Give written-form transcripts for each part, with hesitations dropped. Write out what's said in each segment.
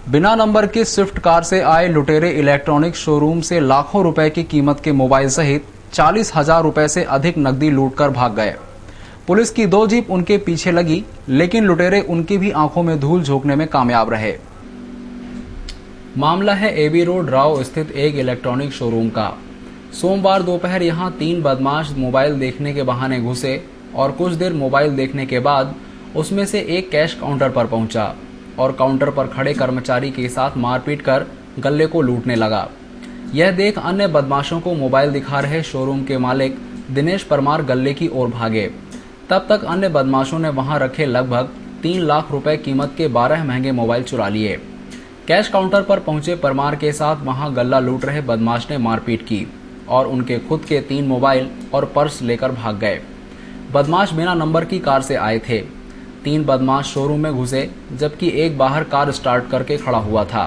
बिना नंबर की Swift car से आए लुटेरे इलेक्ट्रॉनिक शोरूम से लाखों रुपए की कीमत के मोबाइल सहित 40,000 रुपए से अधिक नकदी लूटकर भाग गए। पुलिस की 2 जीप उनके पीछे लगी, लेकिन लुटेरे उनकी भी आंखों में धूल झोंकने में कामयाब रहे। मामला है एबी रोड राव स्थित एक इलेक्ट्रॉनिक शोरूम का। सोमवार दोपहर यहां 3 बदमाश मोबाइल देखने के बहाने घुसे और कुछ देर मोबाइल देखने के बाद उसमें से एक कैश काउंटर पर पहुंचा और काउंटर पर खड़े कर्मचारी के साथ मारपीट कर गल्ले को लूटने लगा। यह देख अन्य बदमाशों को मोबाइल दिखा रहे शोरूम के मालिक दिनेश परमार गल्ले की ओर भागे। तब तक अन्य बदमाशों ने वहां रखे लगभग 3 लाख रुपए कीमत के 12 महंगे मोबाइल चुरा लिए। कैश काउंटर पर पहुंचे परमार के साथ वहां गल्ला लूट रहे बदमाश ने मारपीट की और उनके खुद के 3 मोबाइल और पर्स लेकर भाग गए। बदमाश बिना नंबर की कार से आए थे। 3 बदमाश शोरूम में घुसे, जबकि एक बाहर कार स्टार्ट करके खड़ा हुआ था।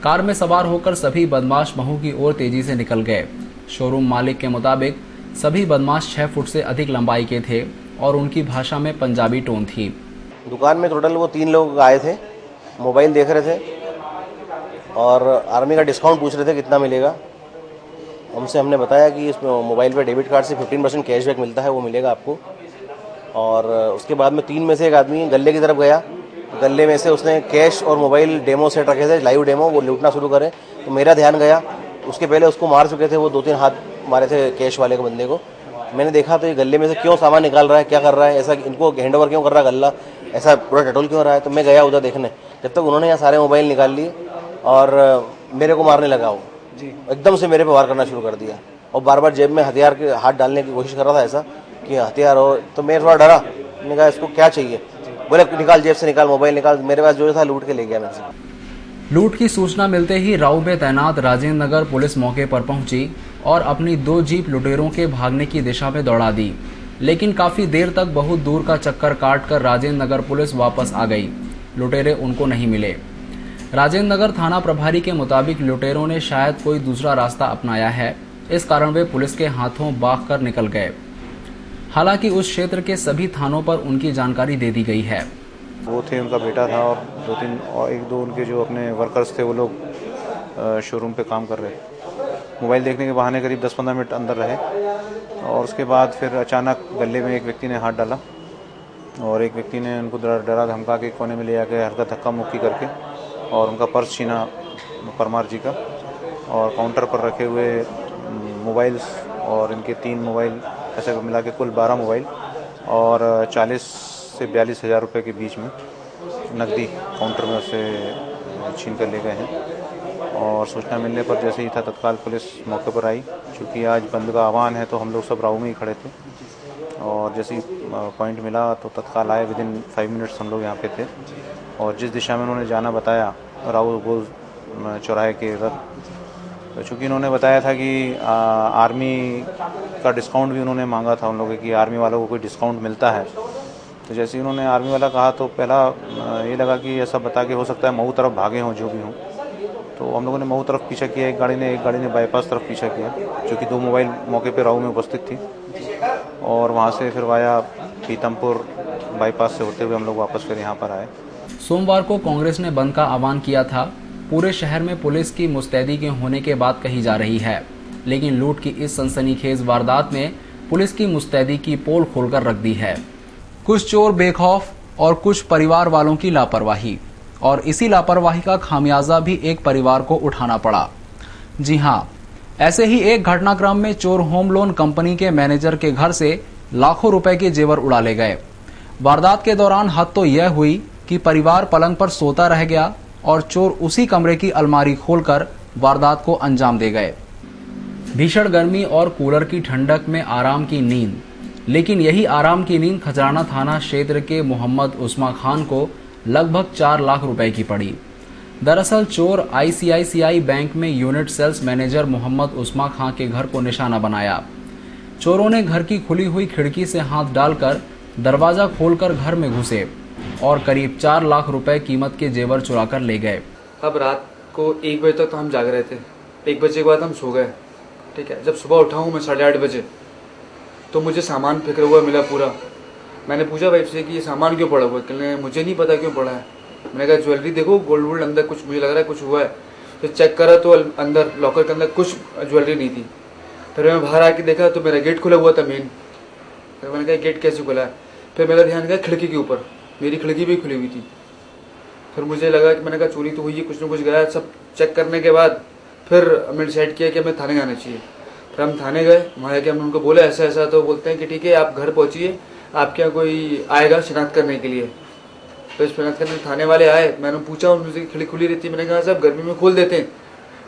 कार में सवार होकर सभी बदमाश महू की ओर तेजी से निकल गए। शोरूम मालिक के मुताबिक सभी बदमाश 6 फुट से अधिक लंबाई के थे और उनकी भाषा में पंजाबी टोन थी। दुकान में टोटल वो 3 लोग आए थे, मोबाइल देख रहे थे और आर्मी का डिस्काउंट पूछ रहे थे कितना मिलेगा। हमने बताया कि इस मोबाइल पे डेबिट कार्ड से 15% कैशबैक मिलता है, वो मिलेगा आपको। और उसके बाद में 3 में से एक आदमी गल्ले की तरफ गया। गल्ले में से उसने कैश और मोबाइल डेमो सेट रखे थे, लाइव डेमो, वो लूटना शुरू करे। तो मेरा ध्यान गया, उसके पहले उसको मार चुके थे, वो 2-3 हाथ मारे थे कैश वाले को, बंदे को। मैंने देखा तो ये गले में से क्यों सामान निकाल रहा है, क्या कर रहा है, ऐसा इनको हैंड ओवर क्यों कर रहा है, गल्ला ऐसा पूरा टटोल क्यों रहा है। तो मैं गया उधर देखने। जब तक उन्होंने यहाँ सारे मोबाइल निकाल लिए और मेरे को मारने लगा। वो एकदम से मेरे पे वार करना शुरू कर दिया और बार बार जेब में हथियार के हाथ डालने की कोशिश कर रहा था, ऐसा कि हथियार हो। तो मैं थोड़ा डरा। मैंने कहा इसको क्या चाहिए, बोले निकाल, जेब से निकाल, मोबाइल निकाल। मेरे पास जो था लूट के ले गया मेरे से। लूट की सूचना मिलते ही राव में तैनात राजेंद्र नगर पुलिस मौके पर पहुंची और अपनी 2 जीप लुटेरों के भागने की दिशा में दौड़ा दी, लेकिन काफी देर तक बहुत दूर का चक्कर काटकर राजेंद्र नगर पुलिस वापस आ गई। लुटेरे उनको नहीं मिले। राजेंद्र नगर थाना प्रभारी के मुताबिक लुटेरों ने शायद कोई दूसरा रास्ता अपनाया है, इस कारण वे पुलिस के हाथों भाग कर निकल गए। हालांकि उस क्षेत्र के सभी थानों पर उनकी जानकारी दे दी गई है। वो थे, उनका बेटा था और 2-3 और 1-2 उनके जो अपने वर्कर्स थे, वो लोग शोरूम पे काम कर रहे। मोबाइल देखने के बहाने करीब 10-15 मिनट अंदर रहे और उसके बाद फिर अचानक गले में एक व्यक्ति ने हाथ डाला और एक व्यक्ति ने उनको डरा धमका के कोने में ले आके हल्का धक्का मुक्की करके और उनका पर्स छीना परमार जी का, और काउंटर पर रखे हुए मोबाइल्स और इनके 3 मोबाइल, ऐसे मिला के कुल 12 मोबाइल और 40 से 42 हज़ार रुपये के बीच में नकदी काउंटर में उसे छीन कर ले गए हैं। और सूचना मिलने पर जैसे ही था तत्काल पुलिस मौके पर आई। चूँकि आज बंद का आह्वान है तो हम लोग सब राव में ही खड़े थे और जैसे ही पॉइंट मिला तो तत्काल आए। विदिन 5 मिनट्स हम लोग यहाँ पे थे और जिस दिशा में उन्होंने जाना बताया, राव गोल चौराहे के इधर, तो चूँकि इन्होंने बताया था कि आर्मी का डिस्काउंट भी उन्होंने मांगा था उन लोगों की, आर्मी वालों को कोई डिस्काउंट मिलता है। तो जैसे ही उन्होंने आर्मी वाला कहा तो पहला ये लगा कि ऐसा बता के हो सकता है मऊ तरफ भागे हों जो भी हों। तो हम लोगों ने मऊ तरफ पीछा किया, एक गाड़ी ने बाईपास तरफ पीछा किया, क्योंकि 2 मोबाइल मौके पे राव में उपस्थित थी। और वहाँ से फिर वाया पीतमपुर बाईपास से होते हुए हम लोग वापस फिर यहाँ पर आए। सोमवार को कांग्रेस ने बंद का आह्वान किया था। पूरे शहर में पुलिस की मुस्तैदी के होने के बात कही जा रही है, लेकिन लूट की इस सनसनीखेज वारदात में पुलिस की मुस्तैदी की पोल खोलकर रख दी है। कुछ चोर बेखौफ और कुछ परिवार वालों की लापरवाही, और इसी लापरवाही का खामियाजा भी एक परिवार को उठाना पड़ा। जी हाँ, ऐसे ही एक घटनाक्रम में चोर होम लोन कंपनी के मैनेजर के घर से लाखों रुपए के जेवर उड़ा ले गए। वारदात के दौरान हद तो यह हुई कि परिवार पलंग पर सोता रह गया और चोर उसी कमरे की अलमारी खोलकर वारदात को अंजाम दे गए। भीषण गर्मी और कूलर की ठंडक में आराम की नींद, लेकिन यही आराम की नींद खजराना थाना क्षेत्र के मोहम्मद उस्मा खान को लगभग 4 लाख रुपए की पड़ी। दरअसल चोर आईसीआईसीआई बैंक में unit sales manager Mohammad Usma Khan के घर को निशाना बनाया। चोरों ने घर की खुली हुई खिड़की से हाथ डालकर दरवाजा खोलकर घर में घुसे और करीब 4 लाख रुपए कीमत के जेवर चुरा कर ले गए। अब रात को 1 बजे तक तो हम जाग रहे थे। 1 बजे के बाद हम सो गए। ठीक है, जब सुबह उठा हूँ मैं 8:30 बजे, तो मुझे सामान फेंका हुआ मिला पूरा। मैंने पूछा वाइफ से कि ये सामान क्यों पड़ा हुआ है, कहने मुझे नहीं पता क्यों पड़ा है। मैंने कहा ज्वेलरी देखो, गोल्ड वोल्ड अंदर कुछ मुझे लग रहा है कुछ हुआ है। तो चेक करा तो अंदर लॉकर के अंदर कुछ ज्वेलरी नहीं थी। फिर मैं बाहर आके देखा तो मेरा गेट खुला हुआ था मेन। फिर मैंने कहा गेट कैसे खुला है? फिर मेरा ध्यान गया खिड़की के ऊपर, मेरी खिड़की भी खुली हुई थी। फिर मुझे लगा कि मैंने कहा चोरी तो हुई है, कुछ ना कुछ गया। सब चेक करने के बाद फिर हमने डिसाइड किया कि हमें थाने आना चाहिए। फिर हम थाने गए, वहाँ जाके हमने उनको बोला ऐसा ऐसा, तो बोलते हैं कि ठीक है आप घर पहुँचिए, आपके यहाँ कोई आएगा शिनाख्त करने के लिए। तो इस शिनाख्त करने थाने वाले आए, मैंने पूछा उनसे खिड़की खुली रहती है? मैंने कहा साहब गर्मी में खोल देते हैं।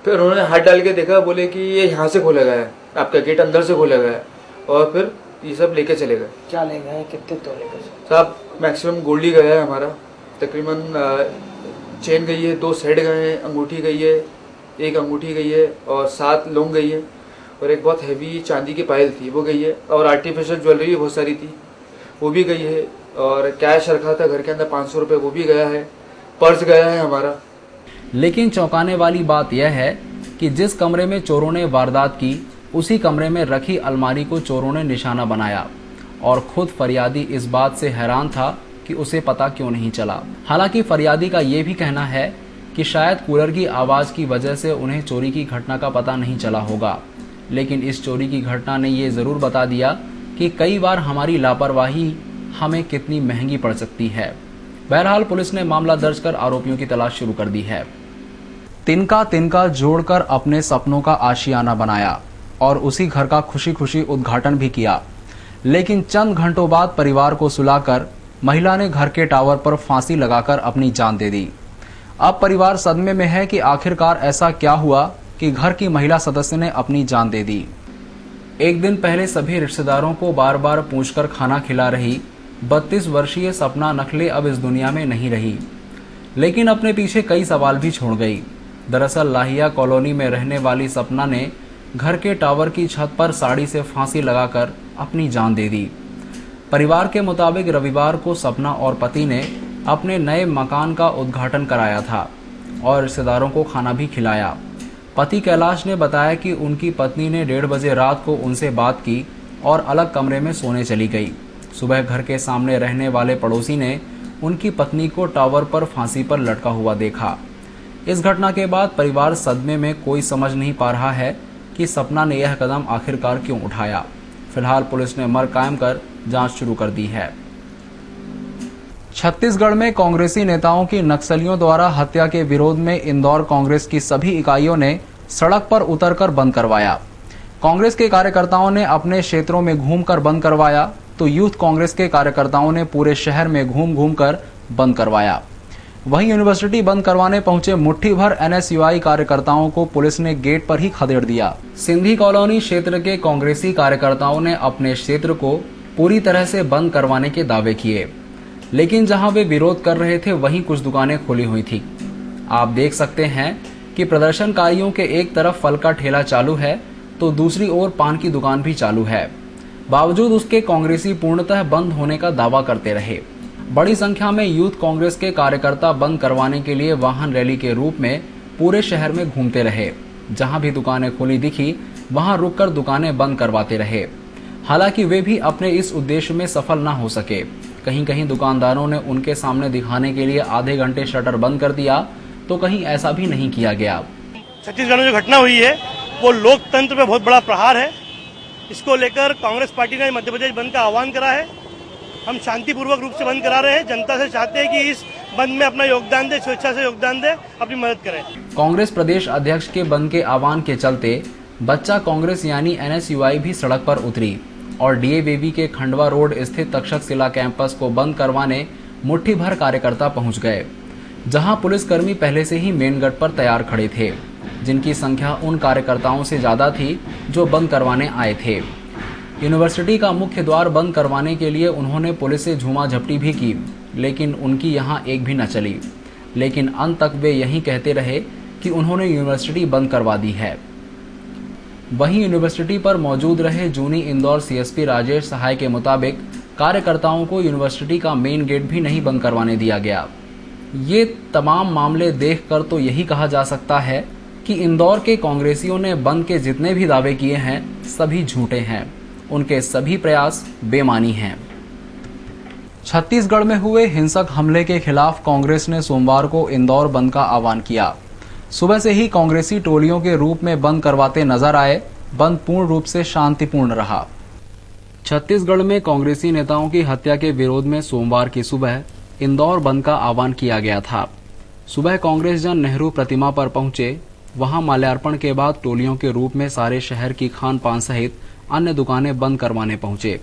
फिर उन्होंने हाथ डाल के देखा, बोले कि ये यहाँ से खोला गया है, आपका गेट अंदर से खोला गया है। और फिर ये सब लेके चले गए। क्या ले गए, कितने तोले का? साहब मैक्सिमम गोल्ड ही गया है हमारा, तकरीबन चेन गई है, 2 सेट गए हैं, अंगूठी गई है, 1 अंगूठी गई है और 7 लौंग गई है, और एक बहुत हैवी चांदी की पायल थी वो गई है, और आर्टिफिशियल ज्वेलरी भी बहुत सारी थी वो भी गई है, और कैश रखा था घर के अंदर 500 रुपये वो भी गया है, पर्स गया है हमारा। लेकिन चौंकाने वाली बात यह है कि जिस कमरे में चोरों ने वारदात की, उसी कमरे में रखी अलमारी को चोरों ने निशाना बनाया, और खुद फरियादी इस बात से हैरान था कि उसे पता क्यों नहीं चला। हालांकि फरियादी का ये भी कहना है कि शायद कूलर की आवाज़ की वजह से उन्हें चोरी की घटना का पता नहीं चला होगा, लेकिन इस चोरी की घटना ने ये ज़रूर बता दिया कि कई बार हमारी लापरवाही हमें कितनी महंगी पड़ सकती है। बहरहाल पुलिस ने मामला दर्ज कर आरोपियों की तलाश शुरू कर दी है। तिनका तिनका जोड़कर अपने सपनों का आशियाना बनाया और उसी घर का खुशी खुशी उद्घाटन भी किया, लेकिन चंद घंटों बाद परिवार को सुलाकर महिला ने घर के टावर पर फांसी लगाकर अपनी जान दे दी। अब परिवार सदमे में है कि आखिरकार ऐसा क्या हुआ कि घर की महिला सदस्य ने अपनी जान दे दी। एक दिन पहले सभी रिश्तेदारों को बार बार पूछकर खाना खिला रही 32 वर्षीय सपना नखले अब इस दुनिया में नहीं रही, लेकिन अपने पीछे कई सवाल भी छोड़ गई। दरअसल लाहिया कॉलोनी में रहने वाली सपना ने घर के टावर की छत पर साड़ी से फांसी लगाकर अपनी जान दे दी। परिवार के मुताबिक रविवार को सपना और पति ने अपने नए मकान का उद्घाटन कराया था और रिश्तेदारों को खाना भी खिलाया। पति कैलाश ने बताया कि उनकी पत्नी ने 1:30 बजे रात को उनसे बात की और अलग कमरे में सोने चली गई। सुबह घर के सामने रहने वाले पड़ोसी ने उनकी पत्नी को टावर पर फांसी पर लटका हुआ देखा। इस घटना के बाद परिवार सदमे में, कोई समझ नहीं पा रहा है कि सपना ने यह कदम आखिरकार क्यों उठाया। फिलहाल पुलिस ने मर्ग कायम कर जांच शुरू कर दी है। छत्तीसगढ़ में कांग्रेसी नेताओं की नक्सलियों द्वारा हत्या के विरोध में इंदौर कांग्रेस की सभी इकाइयों ने सड़क पर उतरकर बंद करवाया। कांग्रेस के कार्यकर्ताओं ने अपने क्षेत्रों में घूमकर बंद करवाया, तो यूथ कांग्रेस के कार्यकर्ताओं ने पूरे शहर में घूम घूम कर बंद करवाया। वहीं यूनिवर्सिटी बंद करवाने पहुंचे मुट्ठी भर एनएसयूआई कार्यकर्ताओं को पुलिस ने गेट पर ही खदेड़ दिया। सिंधी कॉलोनी क्षेत्र के कांग्रेसी कार्यकर्ताओं ने अपने क्षेत्र को पूरी तरह से बंद करवाने के दावे किए, लेकिन जहां वे विरोध कर रहे थे वहीं कुछ दुकानें खुली हुई थी। आप देख सकते हैं कि प्रदर्शनकारियों के एक तरफ फल का ठेला चालू है तो दूसरी ओर पान की दुकान भी चालू है। बावजूद उसके कांग्रेसी पूर्णतः बंद होने का दावा करते रहे। बड़ी संख्या में यूथ कांग्रेस के कार्यकर्ता बंद करवाने के लिए वाहन रैली के रूप में पूरे शहर में घूमते रहे। जहां भी दुकानें खुली दिखी वहां रुककर दुकानें बंद करवाते रहे। हालांकि वे भी अपने इस उद्देश्य में सफल न हो सके। कहीं कहीं दुकानदारों ने उनके सामने दिखाने के लिए आधे घंटे शटर बंद कर दिया, तो कहीं ऐसा भी नहीं किया गया। छत्तीसगढ़ में जो घटना हुई है वो लोकतंत्र पे बहुत बड़ा प्रहार है। इसको लेकर कांग्रेस पार्टी ने मध्य प्रदेश बंद का आह्वान करा है। हम शांतिपूर्वक रूप से बंद करा रहे हैं। जनता से चाहते हैं कि इस बंद में अपना योगदान दे, स्वेच्छा से योगदान दे, अपनी मदद करें। कांग्रेस प्रदेश अध्यक्ष के बंद के आह्वान के चलते बच्चा कांग्रेस यानी एनएसयूआई भी सड़क पर उतरी और डीएवीवी के खंडवा रोड स्थित तक्षशिला कैंपस को बंद करवाने मुट्ठी भर कार्यकर्ता पहुंच गए, जहां पुलिसकर्मी पहले से ही मेन गेट पर तैयार खड़े थे, जिनकी संख्या उन कार्यकर्ताओं से ज्यादा थी जो बंद करवाने आए थे। यूनिवर्सिटी का मुख्य द्वार बंद करवाने के लिए उन्होंने पुलिस से झूमा झपटी भी की, लेकिन उनकी यहां एक भी न चली। लेकिन अंत तक वे यही कहते रहे कि उन्होंने यूनिवर्सिटी बंद करवा दी है। वहीं यूनिवर्सिटी पर मौजूद रहे जूनी इंदौर सीएसपी राजेश सहाय के मुताबिक कार्यकर्ताओं को यूनिवर्सिटी का मेन गेट भी नहीं बंद करवाने दिया गया। ये तमाम मामले देखकर तो यही कहा जा सकता है कि इंदौर के कांग्रेसियों ने बंद के जितने भी दावे किए हैं सभी झूठे हैं, उनके सभी प्रयास बेमानी हैं। छत्तीसगढ़ में हुए हिंसक हमले के खिलाफ कांग्रेस ने सोमवार को इंदौर बंद का आह्वान किया। सुबह से ही कांग्रेसी टोलियों के रूप में बंद करवाते नजर आए। बंद पूर्ण रूप से शांतिपूर्ण रहा। छत्तीसगढ़ में कांग्रेसी नेताओं की हत्या के विरोध में सोमवार की सुबह इंदौर बंद का आह्वान किया गया था। सुबह कांग्रेस जन नेहरू प्रतिमा पर पहुंचे। वहां माल्यार्पण के बाद टोलियों के रूप में सारे शहर की खान पान सहित अन्य दुकानें बंद करवाने पहुंचे।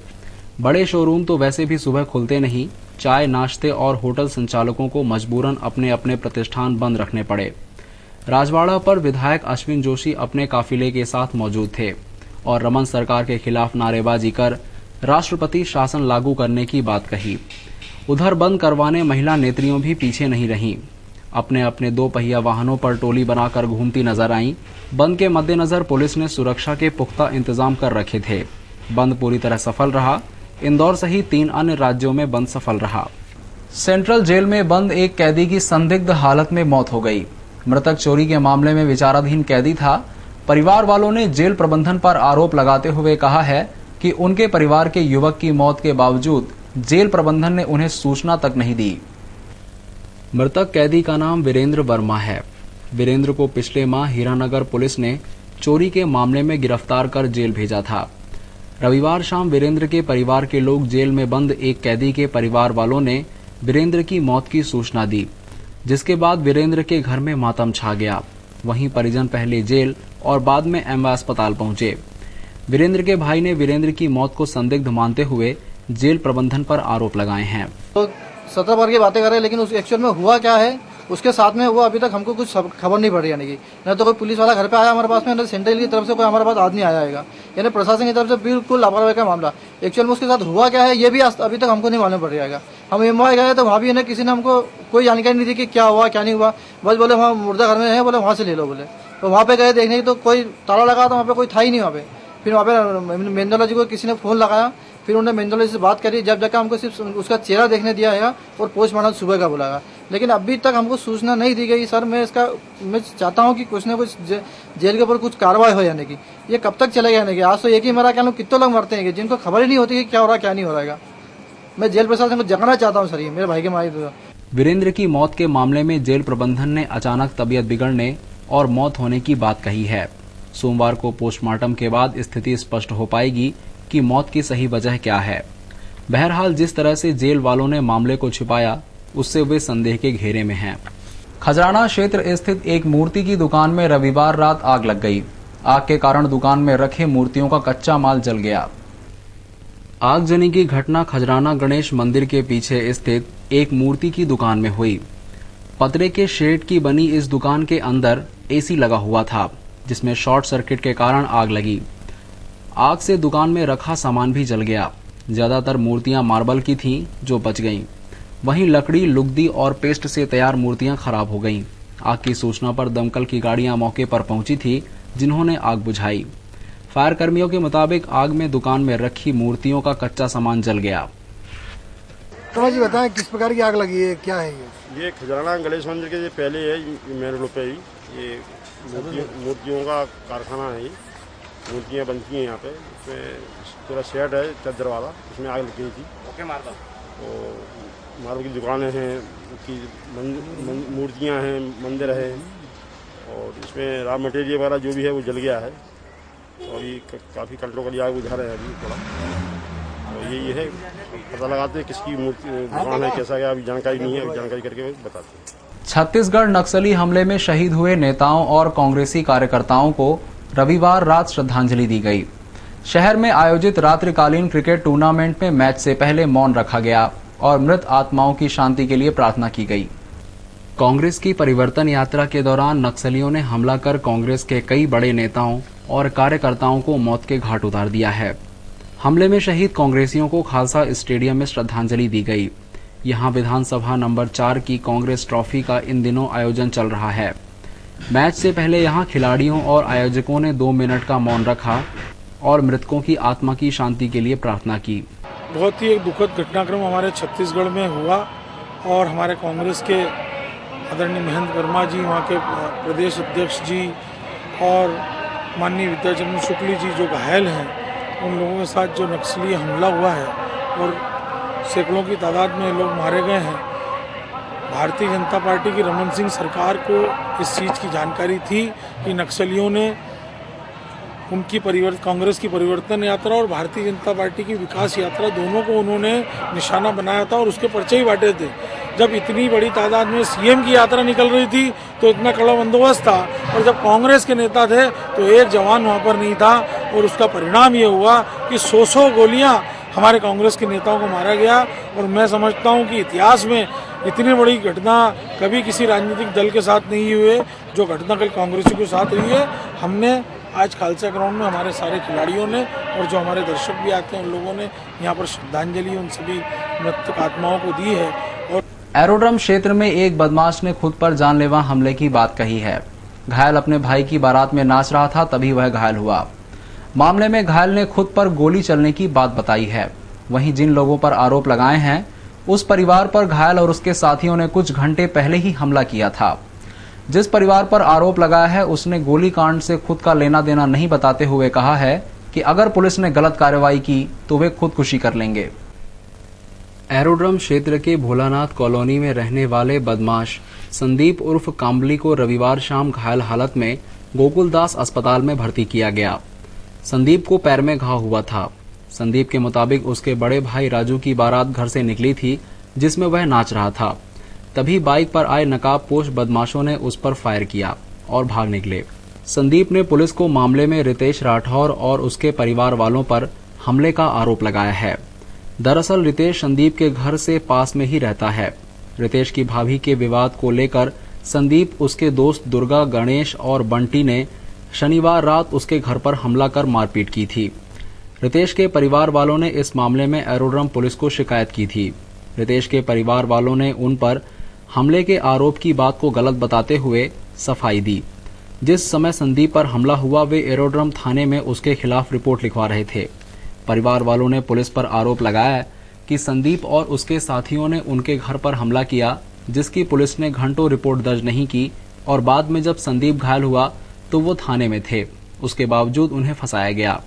बड़े शोरूम तो वैसे भी सुबह खुलते नहीं। चाय नाश्ते और होटल संचालकों को मजबूरन अपने अपने प्रतिष्ठान बंद रखने पड़े। राजवाड़ा पर विधायक अश्विन जोशी अपने काफिले के साथ मौजूद थे और रमन सरकार के खिलाफ नारेबाजी कर राष्ट्रपति शासन लागू करने की बात कही। उधर बंद करवाने महिला नेत्रियों भी पीछे नहीं रहीं। अपने अपने 2 पहिया वाहनों पर टोली बनाकर घूमती नजर आईं। बंद के मद्देनजर पुलिस ने सुरक्षा के पुख्ता इंतजाम कर रखे थे। बंद पूरी तरह सफल रहा। इंदौर सहित 3 अन्य राज्यों में बंद सफल रहा। सेंट्रल जेल में बंद एक कैदी की संदिग्ध हालत में मौत हो गई। मृतक चोरी के मामले में विचाराधीन कैदी था। परिवार वालों ने जेल प्रबंधन पर आरोप लगाते हुए कहा है कि उनके परिवार के युवक की मौत के बावजूद जेल प्रबंधन ने उन्हें सूचना तक नहीं दी। मृतक कैदी का नाम वीरेंद्र वर्मा है। वीरेंद्र को पिछले माह हीरानगर पुलिस ने चोरी के मामले में गिरफ्तार कर जेल भेजा था। रविवार शाम वीरेंद्र के परिवार के लोग जेल में बंद एक कैदी के परिवार वालों ने वीरेंद्र की मौत की सूचना दी, जिसके बाद वीरेंद्र के घर में मातम छा गया। वहीं परिजन पहले जेल और बाद में एमवा अस्पताल पहुंचे। वीरेंद्र के भाई ने वीरेंद्र की मौत को संदिग्ध मानते हुए जेल प्रबंधन पर आरोप लगाए हैं। तो 17 बार की बातें कर रहे हैं, लेकिन उस एक्चुअल में हुआ क्या है उसके साथ में वो अभी तक हमको कुछ खबर नहीं पड़ रही। यानी कि न तो कोई पुलिस वाला घर पे आया हमारे पास में, न सेंट्रल की तरफ से कोई हमारे पास आदमी आया है। यानी प्रशासन की तरफ से बिल्कुल लापरवाही का मामला। एक्चुअल में उसके साथ हुआ क्या है ये भी अभी तक हमको नहीं मालूम पड़ रहा है। हम एमवाई गए तो वहाँ भी है किसी ने हमको कोई जानकारी नहीं दी कि क्या हुआ क्या नहीं हुआ। बस बोले वहाँ मुर्दा घर में है, बोले वहाँ से ले लो बोले। तो वहाँ पे गए देखने की तो कोई ताला लगा तो वहाँ पे कोई था ही नहीं वहाँ पे। फिर वहाँ पे मेंदोला जी को किसी ने फोन लगाया। फिर उन्होंने मेंदोला जी से बात करी। जब जाकर हमको सिर्फ उसका चेहरा देखने दिया है और पोस्टमार्टम सुबह का बुलाया, लेकिन अभी तक हमको सूचना नहीं दी गई। सर मैं चाहता हूँ कि कुछ न कुछ जेल के ऊपर कुछ कार्रवाई हो। यानी कि ये कब तक चलेगा? यानी कि आज तो एक ही मरा, क्या लोग कितने लोग मरते हैं जिनको खबर ही नहीं होती कि क्या हो रहा क्या नहीं हो रहा है। मैं जेल प्रशासन को जगाना चाहता हूँ सर, ये मेरे भाई के माई। वीरेंद्र की मौत के मामले में जेल प्रबंधन ने अचानक तबीयत बिगड़ने और मौत होने की बात कही है। सोमवार को पोस्टमार्टम के बाद स्थिति स्पष्ट हो पाएगी कि मौत की सही वजह क्या है। बहरहाल जिस तरह से जेल वालों ने मामले को छिपाया उससे वे संदेह के घेरे में हैं। खजराना क्षेत्र स्थित एक मूर्ति की दुकान में रविवार रात आग लग गई। आग के कारण दुकान में रखे मूर्तियों का कच्चा माल जल गया। आगजनी की घटना खजराना गणेश मंदिर के पीछे स्थित एक मूर्ति की दुकान में हुई। पतरे के शेड की बनी इस दुकान के अंदर एसी लगा हुआ था, जिसमें शॉर्ट सर्किट के कारण आग लगी। आग से दुकान में रखा सामान भी जल गया। ज्यादातर मूर्तियां मार्बल की थीं, जो बच गईं। वहीं लकड़ी, लुगदी और पेस्ट से तैयार मूर्तियां खराब हो गईं। आग की सूचना पर दमकल की गाड़ियां मौके पर पहुंची थी, जिन्होंने आग बुझाई। फायर कर्मियों के मुताबिक आग में दुकान में रखी मूर्तियों का कच्चा सामान जल गया। तो जी बताएं किस प्रकार की आग लगी है, क्या है ये खजराना गणेश मंदिर के पहले है, मेन रोड पे ही ये मूर्तियों का कारखाना है। मूर्तियाँ बनती हैं यहाँ पे। इसमें पूरा शेड है चादर वाला, उसमें आग लग गई थी। ओके मार्बल तो मार्बल की दुकानें हैं, की मूर्तियाँ हैं, मंदिर है, और इसमें रॉ मटेरियल वगैरह जो भी है वो जल गया है। और ये काफ़ी कंट्रोल के लिए आग बुझा रहे हैं अभी थोड़ा। और ये है पता लगाते हैं किसकी मूर्ति दुकान है, कैसा क्या अभी जानकारी नहीं है, अभी जानकारी करके बताते हैं। छत्तीसगढ़ नक्सली हमले में शहीद हुए नेताओं और कांग्रेसी कार्यकर्ताओं को रविवार रात श्रद्धांजलि दी गई। शहर में आयोजित रात्रिकालीन क्रिकेट टूर्नामेंट में मैच से पहले मौन रखा गया और मृत आत्माओं की शांति के लिए प्रार्थना की गई। कांग्रेस की परिवर्तन यात्रा के दौरान नक्सलियों ने हमला कर कांग्रेस के कई बड़े नेताओं और कार्यकर्ताओं को मौत के घाट उतार दिया है। हमले में शहीद कांग्रेसियों को खालसा स्टेडियम में श्रद्धांजलि दी गई। यहां विधानसभा नंबर 4 की कांग्रेस ट्रॉफी का इन दिनों आयोजन चल रहा है। मैच से पहले यहां खिलाड़ियों और आयोजकों ने 2 मिनट का मौन रखा और मृतकों की आत्मा की शांति के लिए प्रार्थना की। बहुत ही एक दुखद घटनाक्रम हमारे छत्तीसगढ़ में हुआ और हमारे कांग्रेस के आदरणीय महेंद्र वर्मा जी, वहाँ के प्रदेश अध्यक्ष जी और माननीय विद्याचरण शुक्ल जी जो घायल हैं, उन लोगों के साथ जो नक्सली हमला हुआ है और सैकड़ों की तादाद में लोग मारे गए हैं। भारतीय जनता पार्टी की रमन सिंह सरकार को इस चीज़ की जानकारी थी कि नक्सलियों ने उनकी कांग्रेस की परिवर्तन यात्रा और भारतीय जनता पार्टी की विकास यात्रा दोनों को उन्होंने निशाना बनाया था और उसके पर्चे ही बांटे थे। जब इतनी बड़ी तादाद में सीएम की यात्रा निकल रही थी तो इतना कड़ा बंदोबस्त था, और जब कांग्रेस के नेता थे तो एक जवान वहाँ पर नहीं था, और उसका परिणाम ये हुआ कि 100 गोलियां हमारे कांग्रेस के नेताओं को मारा गया। और मैं समझता हूँ कि इतिहास में इतनी बड़ी घटना कभी किसी राजनीतिक दल के साथ नहीं हुई है जो घटना कल कांग्रेसियों के साथ हुई है। हमने आज खालसा ग्राउंड में हमारे सारे खिलाड़ियों ने और जो हमारे दर्शक भी आते हैं उन लोगों ने यहाँ पर श्रद्धांजलि उन सभी मृतक आत्माओं को दी है। और एरोड्रम क्षेत्र में एक बदमाश ने खुद पर जानलेवा हमले की बात कही है। घायल अपने भाई की बारात में नाच रहा था, तभी वह घायल हुआ। मामले में घायल ने खुद पर गोली चलने की बात बताई है। वहीं जिन लोगों पर आरोप लगाए हैं उस परिवार पर घायल और उसके साथियों ने कुछ घंटे पहले ही हमला किया था। जिस परिवार पर आरोप लगाया है उसने गोलीकांड से खुद का लेना देना नहीं बताते हुए कहा है कि अगर पुलिस ने गलत कार्रवाई की तो वे खुदकुशी कर लेंगे। एरोड्रम क्षेत्र के भोलानाथ कॉलोनी में रहने वाले बदमाश संदीप उर्फ काम्बली को रविवार शाम घायल हालत में गोकुलदास अस्पताल में भर्ती किया गया। संदीप को पैर में घाव हुआ था। संदीप के मुताबिक उसके बड़े भाई राजू की बारात घर से निकली थी जिसमें वह नाच रहा था। तभी बाइक पर आए नकाबपोश बदमाशों ने उस पर फायर किया और भाग निकले। संदीप ने पुलिस को मामले में रितेश राठौर और उसके परिवार वालों पर हमले का आरोप लगाया है। दरअसल रितेश संदीप के घर से पास में ही रहता है। रितेश की भाभी के विवाद को लेकर संदीप, उसके दोस्त दुर्गा, गणेश और बंटी ने शनिवार रात उसके घर पर हमला कर मारपीट की थी। रितेश के परिवार वालों ने इस मामले में एरोड्रम पुलिस को शिकायत की थी। रितेश के परिवार वालों ने उन पर हमले के आरोप की बात को गलत बताते हुए सफाई दी। जिस समय संदीप पर हमला हुआ वे एरोड्रम थाने में उसके खिलाफ रिपोर्ट लिखवा रहे थे। परिवार वालों ने पुलिस पर आरोप लगाया कि संदीप और उसके साथियों ने उनके घर पर हमला किया, जिसकी पुलिस ने घंटों रिपोर्ट दर्ज नहीं की और बाद में जब संदीप घायल हुआ तो वो थाने में थे। उसके बावजूद उन्हें फंसाया गया।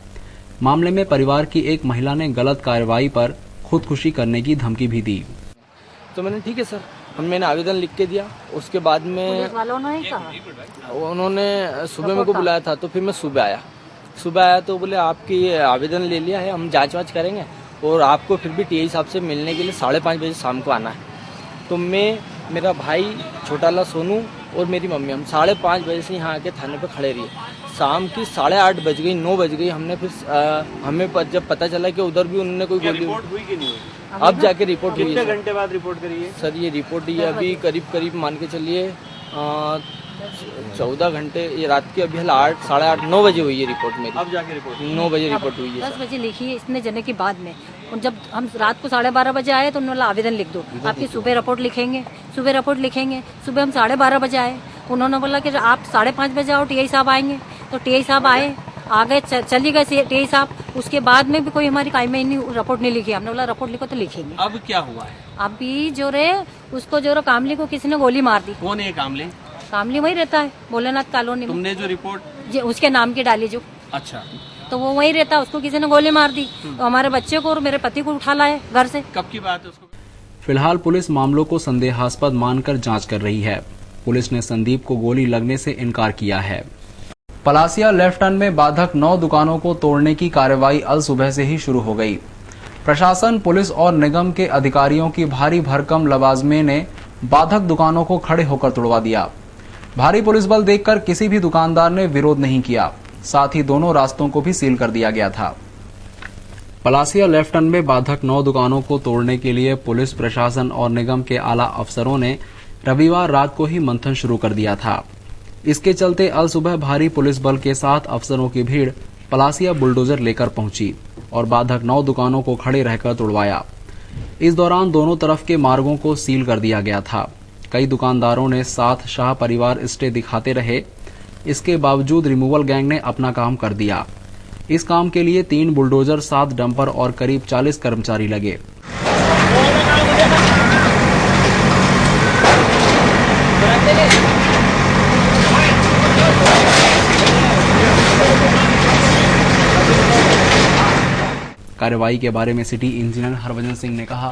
मामले में परिवार की एक महिला ने गलत कार्रवाई पर खुदकुशी करने की धमकी भी दी। तो मैंने ठीक है सर, मैंने आवेदन लिख के दिया। उसके बाद में पुलिस वालों ने कहा, उन्होंने सुबह मेरे को बुलाया था, तो फिर मैं सुबह आया तो बोले आपकी आवेदन ले लिया है, हम जांच वाँच करेंगे और आपको फिर भी टीआई साहब से मिलने के लिए 5:30 बजे शाम को आना है। तो मैं, मेरा भाई छोटा वाला सोनू और मेरी मम्मी, हम 5:30 बजे से यहाँ आके थाने पे खड़े रहिए। शाम की 8:30 बज गई, 9 बज गई। हमने फिर हमें जब पता चला कि उधर भी उन्होंने कोई गोली रिपोर्ट हुई कि नहीं हुई? अब जाके रिपोर्ट हुई है। कितने घंटे बाद रिपोर्ट करी है सर? ये रिपोर्ट ये अभी करीब मान के चलिए 14 घंटे, ये रात की अभी 8, 9 बजे हुई है रिपोर्ट मेरी। अब जाके रिपोर्ट 9 बजे रिपोर्ट हुई है। 10 बजे लिखी है इतने जने के बाद में। और जब हम रात को 12:30 बजे आए तो उन्होंने आवेदन लिख दो, आपकी सुबह रिपोर्ट लिखेंगे। सुबह हम 12:30 बजे आए, उन्होंने बोला कि आप 5:30 बजे आओ, टीआई साहब आएंगे। तो टीआई साहब आए, आ गए, चली गए टीआई साहब। उसके बाद में भी कोई हमारी रिपोर्ट नहीं लिखी। हमने बोला रिपोर्ट लिखो तो लिखेंगे। अब क्या हुआ है? अभी जो रे उसको जो कामली को किसी ने गोली मार दी। कौन है कामले? कामली वही रहता है भोलेनाथ कॉलोनी में। तुमने जो रिपोर्ट उसके नाम की डाली जो, अच्छा, तो वो वही रहता है, उसको किसी ने गोली मार दी। तो हमारे बच्चे को और मेरे पति को उठा लाए घर से। कब की बात है उसको? फिलहाल पुलिस मामलों को संदेहास्पद मानकर जांच कर रही है। पुलिस ने संदीप को गोली लगने से इनकार किया है। पलासिया लेफ्ट टर्न में बाधक 9 दुकानों को तोड़ने की कार्रवाई अल सुबह से ही शुरू हो गई। प्रशासन, पुलिस और निगम के अधिकारियों की भारी भरकम लवाजमे ने बाधक दुकानों को खड़े होकर तोड़वा दिया। भारी पुलिस बल देखकर किसी भी दुकानदार ने विरोध नहीं किया। साथ ही दोनों रास्तों को भी सील कर दिया गया था। पलासिया लेफ्ट टर्न में बाधक 9 दुकानों को तोड़ने के लिए पुलिस प्रशासन और निगम के आला अफसरों ने रविवार रात को ही मंथन शुरू कर दिया था। इसके चलते अल सुबह भारी पुलिस बल के साथ अफसरों की भीड़ पलासिया बुलडोजर लेकर पहुंची और बाधक 9 दुकानों को खड़े रहकर तोड़वाया। इस दौरान दोनों तरफ के मार्गों को सील कर दिया गया था। कई दुकानदारों ने साथ शाह परिवार स्टे दिखाते रहे। इसके बावजूद रिमूवल गैंग ने अपना काम कर दिया। इस काम के लिए 3 बुलडोजर, 7 डंपर और करीब 40 कर्मचारी लगे। कार्रवाई के बारे में सिटी इंजीनियर हरभजन सिंह ने कहा,